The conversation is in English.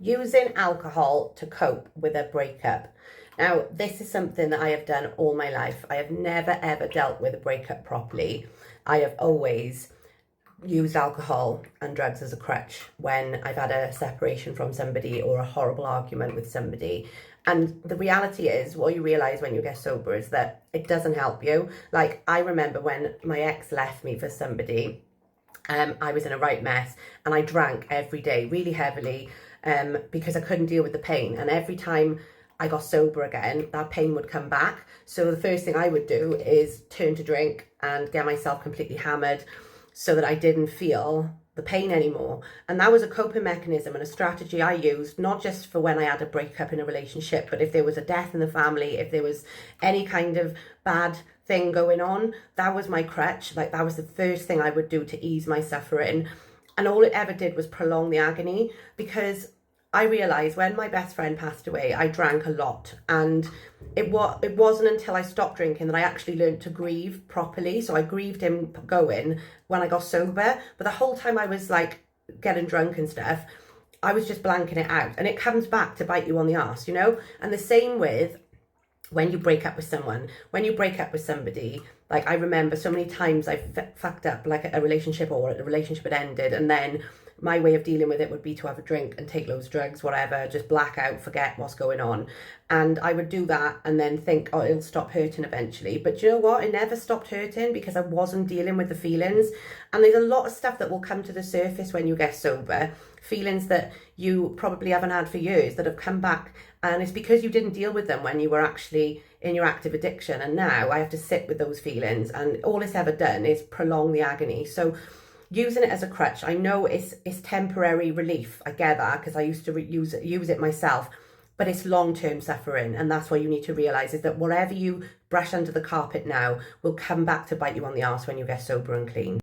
using alcohol to cope with a breakup. Now, this is something that I have done all my life. I have never ever dealt with a breakup properly. I have always used alcohol and drugs as a crutch when I've had a separation from somebody or a horrible argument with somebody. And the reality is, what you realise when you get sober is that it doesn't help you. Like, I remember when my ex left me for somebody, I was in a right mess and I drank every day really heavily because I couldn't deal with the pain. And every time I got sober again, that pain would come back. So the first thing I would do is turn to drink and get myself completely hammered so that I didn't feel the pain anymore. And that was a coping mechanism and a strategy I used, not just for when I had a breakup in a relationship, but if there was a death in the family, if there was any kind of bad thing going on, that was my crutch. Like, that was the first thing I would do to ease my suffering. And all it ever did was prolong the agony, because I realised when my best friend passed away, I drank a lot, and it wasn't until I stopped drinking that I actually learned to grieve properly. So I grieved him going when I got sober, but the whole time I was like getting drunk and stuff, I was just blanking it out, and it comes back to bite you on the arse, you know? And the same with when you break up with someone, when you break up with somebody. Like, I remember so many times I fucked up like a relationship, or a relationship had ended, and then my way of dealing with it would be to have a drink and take loads of drugs, whatever, just black out, forget what's going on. And I would do that and then think, oh, it'll stop hurting eventually. But you know what? It never stopped hurting because I wasn't dealing with the feelings. And there's a lot of stuff that will come to the surface when you get sober, feelings that you probably haven't had for years that have come back. And it's because you didn't deal with them when you were actually in your active addiction. And now I have to sit with those feelings, and all it's ever done is prolong the agony. So using it as a crutch, I know it's temporary relief. I get that because I used to use it myself, but it's long-term suffering. And that's what you need to realise, is that whatever you brush under the carpet now will come back to bite you on the arse when you get sober and clean.